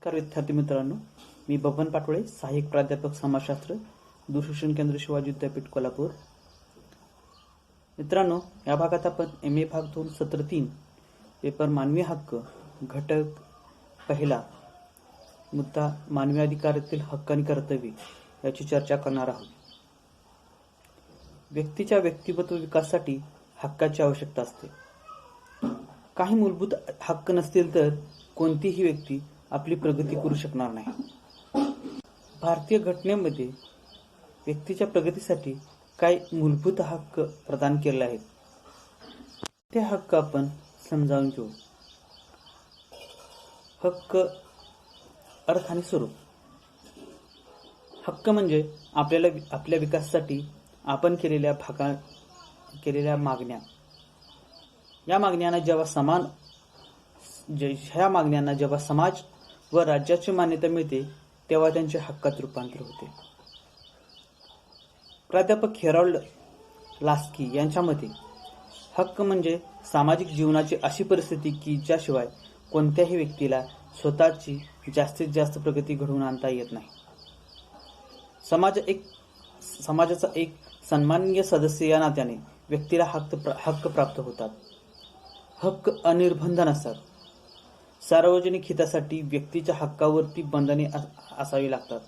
नमस्कार विद्यार्थी मित्रांनो, मी बबन पाटोळे, सहाय्यक प्राध्यापक समाजशास्त्र, दूरशिक्षण केंद्र शिवाजी विद्यापीठ कोल्हापूर. मित्रांनो, या भागात आपण MA भाग 2 सत्र 3 पेपर मानवी हक्क घटक पहिला मुद्दा मानवी अधिकारातील हक्क आणि कर्तव्ये याची चर्चा करणार आहोत. व्यक्तीच्या व्यक्तिमत्व विकासासाठी हक्काची आवश्यकता असते. काही मूलभूत हक्क नसतील तर कोणतीही व्यक्ती आपली प्रगती करू शकणार नाही. भारतीय घटनेमध्ये व्यक्तीच्या प्रगतीसाठी काही मूलभूत हक्क प्रदान केले आहेत. ते हक्क आपण समजावून घेऊ. हक्क, अर्थ आणि स्वरूप. हक्क म्हणजे आपल्याला आपल्या विकासासाठी आपण केलेल्या मागण्या. या मागण्यांना जेव्हा समाज व राज्याची मान्यता मिळते तेव्हा त्यांचे हक्कात रूपांतर होते. प्राध्यापक हेरॉल्ड लास्की यांच्या मते हक्क म्हणजे सामाजिक जीवनाची अशी परिस्थिती की ज्याशिवाय कोणत्याही व्यक्तीला स्वतःची जास्तीत जास्त प्रगती घडवून आणता येत नाही. समाजाचा एक सन्माननीय सदस्य या नात्याने व्यक्तीला हक्क प्राप्त होतात. हक्क अनिर्बंध नसतात. सार्वजनिक हितासाठी व्यक्तीच्या हक्कावरती बंधने असावी लागतात.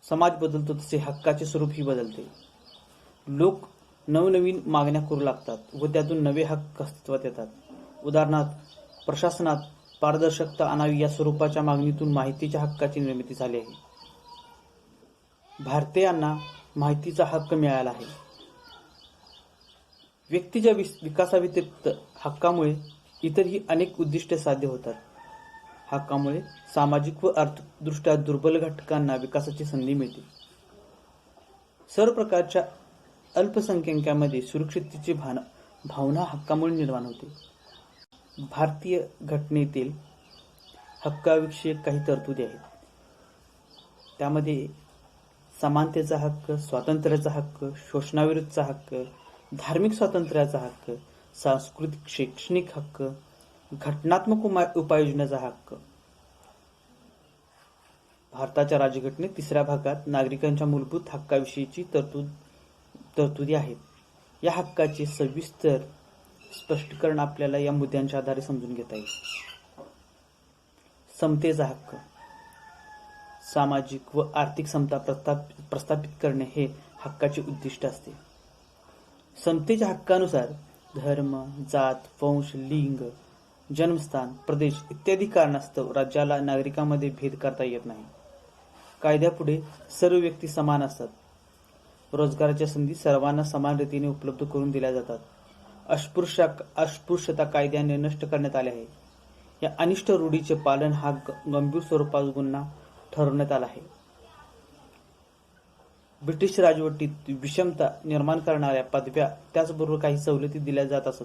समाज बदलतो तसे हक्काचे स्वरूपही बदलते. लोक नवनवीन मागण्या करू लागतात व त्यातून नवे हक्क अस्तित्वात येतात. उदाहरणार्थ, प्रशासनात पारदर्शकता आणावी या स्वरूपाच्या मागणीतून माहितीच्या हक्काची निर्मिती झाली आहे. भारतीयांना माहितीचा हक्क मिळाला आहे. व्यक्तीच्या विकासाव्यतिरिक्त हक्कामुळे इतरही अनेक उद्दिष्टे साध्य होतात. हक्कामुळे सामाजिक व आर्थिकदृष्ट्या दुर्बल घटकांना विकासाची संधी मिळते. सर्व प्रकारच्या अल्पसंख्याकांमध्ये सुरक्षिततेची भावना हक्कामुळे निर्माण होते. भारतीय घटनेतील हक्काविषयक काही तरतुदी आहेत. त्यामध्ये समानतेचा हक्क, स्वातंत्र्याचा हक्क, शोषणाविरुद्धचा हक्क, धार्मिक स्वातंत्र्याचा हक्क, सांस्कृतिक शैक्षणिक हक्क, घटनात्मक उपाययोजनेचा हक्क. भारताच्या राज्यघटनेत 3ऱ्या भागात नागरिकांच्या मूलभूत हक्काविषयीची तरतुदी आहेत. या हक्काचे सविस्तर स्पष्टीकरण आपल्याला या मुद्द्यांच्या आधारे समजून घेता येईल. समतेचा हक्क. सामाजिक व आर्थिक समता प्रस्थापित करणे हे हक्काचे उद्दिष्ट असते. समतेच्या हक्कानुसार धर्म, जात, वंश, लिंग, जन्मस्थान, प्रदेश इत्यादी कारणास्तव राज्याला नागरिकांमध्ये भेद करता येत नाही. कायद्यापुढे सर्व व्यक्ती समान असतात. रोजगाराच्या संधी सर्वांना समान रीतीने उपलब्ध करून दिल्या जातात. अस्पृश्यता कायद्याने नष्ट करण्यात आले आहे. या अनिष्ट रूढीचे पालन हा गंभीर स्वरूपाचा गुन्हा ठरवण्यात आला आहे. ब्रिटिश राजवटीत विषमता निर्माण करणाऱ्या पदव्या त्याचबरोबर काही सवलती दिल्या जात असत.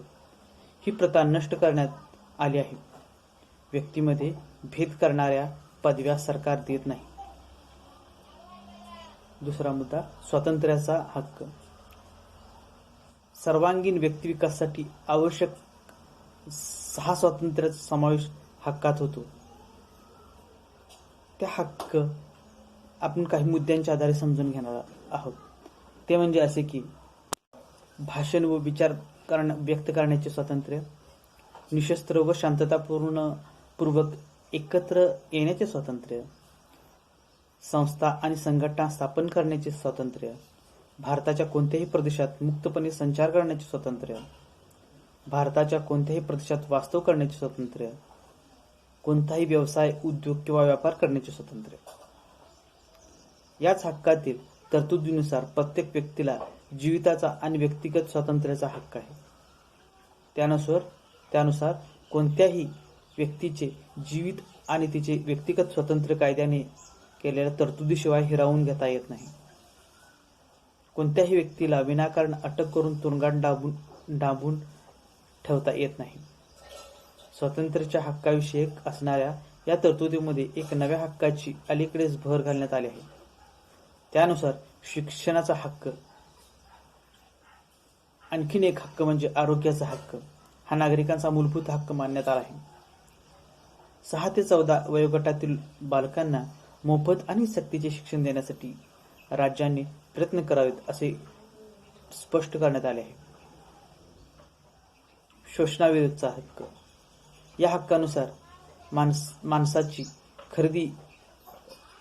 ही प्रथा नष्ट करण्यात आली आहे. व्यक्तीमध्ये भेद करणाऱ्या पदव्या सरकार देत नाही. दुसरा मुद्दा, स्वातंत्र्याचा हक्क. सर्वांगीण व्यक्तिविकासासाठी आवश्यक 6 स्वातंत्र्याचा समावेश हक्कात होतो. त्या हक्क आपण काही मुद्द्यांच्या आधारे समजून घेणार आहोत. ते म्हणजे असे की भाषण व विचार व्यक्त करण्याचे स्वातंत्र्य, निशस्त्र व शांततापूर्वक एकत्र येण्याचे स्वातंत्र्य, संस्था आणि संघटना स्थापन करण्याचे स्वातंत्र्य, भारताच्या कोणत्याही प्रदेशात मुक्तपणे संचार करण्याचे स्वातंत्र्य, भारताच्या कोणत्याही प्रदेशात वास्तव करण्याचे स्वातंत्र्य, कोणताही व्यवसाय, उद्योग किंवा व्यापार करण्याचे स्वातंत्र्य. याच हक्कातील तरतुदीनुसार प्रत्येक व्यक्तीला जीविताचा आणि व्यक्तिगत स्वातंत्र्याचा हक्क आहे. त्यानुसार कोणत्याही व्यक्तीचे जीवित आणि तिचे व्यक्तिगत स्वातंत्र्य कायद्याने केलेल्या तरतुदीशिवाय हिरावून घेता येत नाही. कोणत्याही व्यक्तीला विनाकारण अटक करून तुरुंगात डांबून ठेवता येत नाही. स्वातंत्र्याच्या हक्काविषयक असणाऱ्या या तरतुदीमध्ये एक नव्या हक्काची अलीकडेच भर घालण्यात आली आहे. त्यानुसार शिक्षणाचा हक्क. आणखीन एक हक्क म्हणजे आरोग्याचा हक्क. हा नागरिकांचा मूलभूत हक्क मानण्यात आला आहे. 6 ते 14 वयोगटातील बालकांना मोफत आणि सक्तीचे शिक्षण देण्यासाठी राज्यांनी प्रयत्न करावेत असे स्पष्ट करण्यात आले आहे. शोषणाविरुद्धचा हक्क. या हक्कानुसार माणसाची खरेदी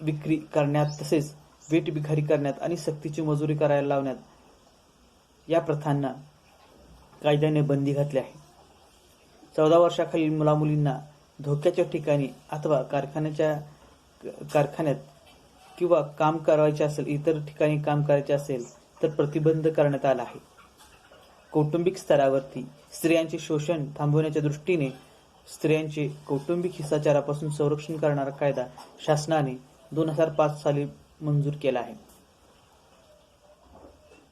विक्री करण्यात तसेच वेठबिखारी करण्यात आणि सक्तीची मजुरी करायला लावण्यात या प्रथांना कायद्याने बंदी घातली आहे. 14 वर्षाखालील मुलामुलींना धोक्याच्या ठिकाणी अथवा कारखान्यात किंवा काम करायचे असेल इतर ठिकाणी काम करायचे असेल तर प्रतिबंध करण्यात आला आहे. कौटुंबिक स्तरावरती स्त्रियांचे शोषण थांबवण्याच्या दृष्टीने स्त्रियांचे कौटुंबिक हिंसाचारापासून संरक्षण करणारा कायदा शासनाने 2005 साली मंजूर केला आहे.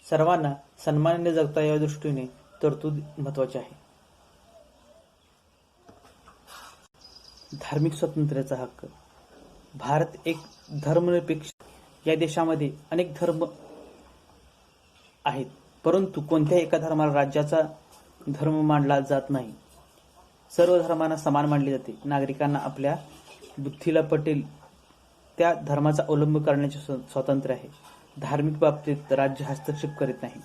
सर्वांना सन्मानाने जगता या दृष्टीने तरतूद महत्वाची आहे. धार्मिक स्वातंत्र्याचा हक्क. भारत एक धर्मनिरपेक्ष. या देशामध्ये अनेक धर्म आहेत, परंतु कोणत्याही एका धर्माला राज्याचा धर्म मानला जात नाही. सर्व धर्मांना समान मानले जाते. नागरिकांना आपल्या बुद्धीला पटेल त्या धर्माचा अवलंब करण्याचे स्वातंत्र्य आहे. धार्मिक बाबतीत राज्य हस्तक्षेप करीत नाही.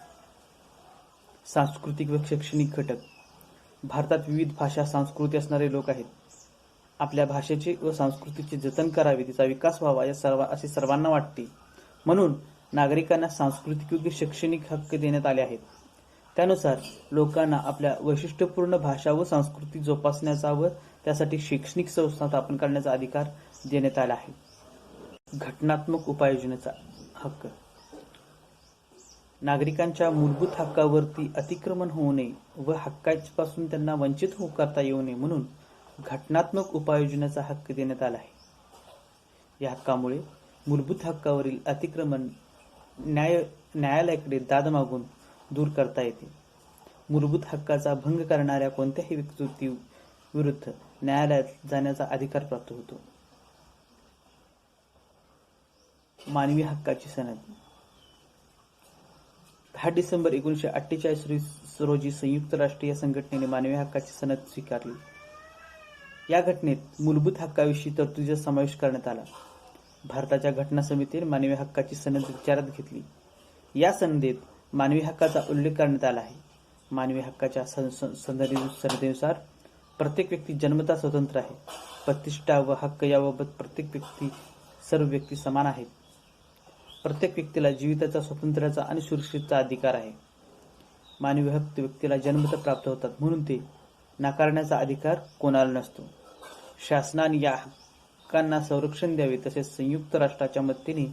सांस्कृतिक व शैक्षणिक घटक. भारतात विविध भाषा संस्कृती असणारे लोक आहेत. आपल्या भाषेचे व संस्कृतीचे जतन करावे, तिचा विकास व्हावा असे सर्वांना वाटते. म्हणून नागरिकांना सांस्कृतिक व शैक्षणिक हक्क देण्यात आले आहेत. त्यानुसार लोकांना आपल्या वैशिष्ट्यपूर्ण भाषा व संस्कृती जोपासण्याचा व त्यासाठी शैक्षणिक संस्था स्थापन करण्याचा अधिकार देण्यात आला आहे. घटनात्मक उपाययोजनेचा हक्क. नागरिकांच्या मूलभूत हक्कावरती अतिक्रमण होऊ नये व हक्कापासून त्यांना वंचित करता येऊ नये म्हणून घटनात्मक उपाययोजनेचा हक्क देण्यात आला आहे. या हक्कामुळे मूलभूत हक्कावरील अतिक्रमण न्यायालयाकडे दाद मागून दूर करता येते. मूलभूत हक्काचा भंग करणाऱ्या कोणत्याही व्यक्ती विरुद्ध न्यायालयात जाण्याचा अधिकार प्राप्त होतो. मानवी हक्काची सनद. 10 डिसेंबर 1948 रोजी संयुक्त राष्ट्र या संघटनेने मानवी हक्काची सनद स्वीकारली. या घटनेत मूलभूत हक्काविषयी तरतुदीचा समावेश करण्यात आला. भारताच्या घटना समितीने मानवी हक्काची सनद विचारात घेतली. या सनदेत मानवी हक्काचा उल्लेख करण्यात आला आहे. मानवी हक्काच्या सनदेनुसार प्रत्येक व्यक्ती जन्मतः स्वतंत्र आहे. प्रतिष्ठा व हक्क याबाबत सर्व व्यक्ती समान आहेत. प्रत्येक व्यक्तीला जीविताचा, स्वातंत्र्याचा आणि सुरक्षेचा अधिकार आहे. मानवी हक्क व्यक्तीला जन्मतः प्राप्त होतात म्हणून ते नाकारण्याचा अधिकार कोणाला नसतो. शासनाने या हक्कांना संरक्षण द्यावे तसेच संयुक्त राष्ट्राच्या मदतीने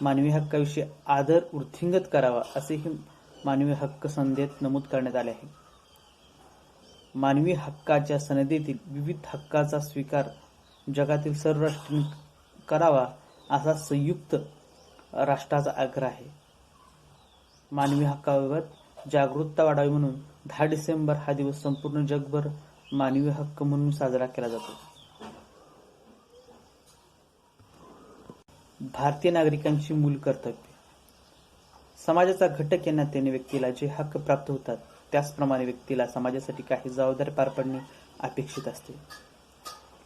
मानवी हक्काविषयी आदर वृद्धिंगत करावा असेही मानवी हक्क संहितेत नमूद करण्यात आले आहे. मानवी हक्काच्या सनदेतील विविध हक्काचा स्वीकार जगातील सर्व राष्ट्रांनी करावा असा संयुक्त राष्ट्राचा आग्रह आहे. मानवी हक्काबाबत जागरूकता वाढावी म्हणून 10 डिसेंबर हा दिवस संपूर्ण जगभर मानवी हक्क म्हणून साजरा केला जातो. भारतीय नागरिकांची मूल कर्तव्य. समाजाचा घटक या नात्याने व्यक्तीला जे हक्क प्राप्त होतात त्याचप्रमाणे व्यक्तीला समाजासाठी काही जबाबदारी पार पाडणे अपेक्षित असते.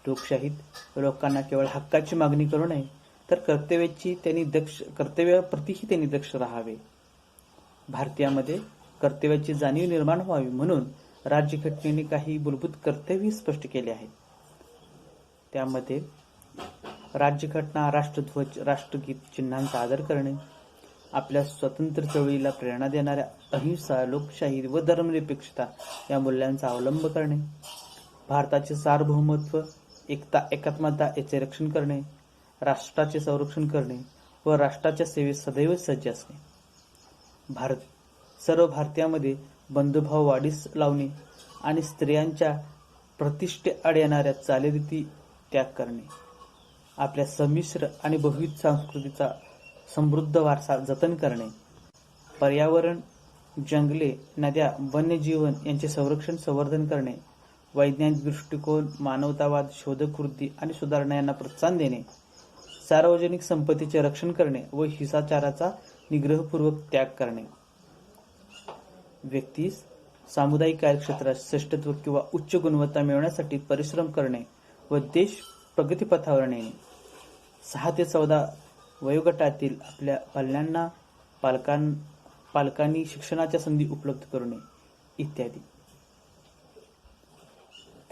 लोकशाहीत लोकांना केवळ हक्काची मागणी करू नये तर कर्तव्याप्रतीही त्यांनी दक्ष राहावे. भारतीयामध्ये कर्तव्याची जाणीव निर्माण व्हावी म्हणून राज्यघटनेने काही मूलभूत कर्तव्य स्पष्ट केले आहेत. त्यामध्ये राज्यघटना, राष्ट्रध्वज, राष्ट्रगीत, चिन्हांचा आदर करणे, आपल्या स्वतंत्र चळवळीला प्रेरणा देणाऱ्या अहिंसा, लोकशाही व धर्मनिरपेक्षता या मूल्यांचा अवलंब करणे, भारताचे सार्वभौमत्व, एकता, एकात्मता याचे रक्षण करणे, राष्ट्राचे संरक्षण करणे व राष्ट्राच्या सेवेत सदैव सज्ज असणे. सर्व भारतीयांमध्ये बंधुभाव वाढीस लावणे आणि स्त्रियांच्या प्रतिष्ठेआड येणाऱ्या चालीरीती त्याग करणे, आपल्या संमिश्र आणि बहुविध संस्कृतीचा समृद्ध वारसा जतन करणे, पर्यावरण, जंगले, नद्या, वन्यजीवन यांचे संवर्धन करणे, वैज्ञानिक दृष्टिकोन, मानवतावाद, शोधकृती आणि सुधारणा यांना प्रोत्साहन देणे, सार्वजनिक संपत्तीचे रक्षण करणे व हिंसाचाराचा निग्रहपूर्वक त्याग करणे. व्यक्तीस सामुदायिक कार्यक्षेत्रात श्रेष्ठत्व किंवा उच्च गुणवत्ता मिळवण्यासाठी परिश्रम करणे व देश प्रगतीपथावर नेणे, 6 ते 14 वयोगटातील आपल्या पाल्यांना पालकांनी शिक्षणाच्या संधी उपलब्ध करणे इत्यादी.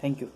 थँक्यू.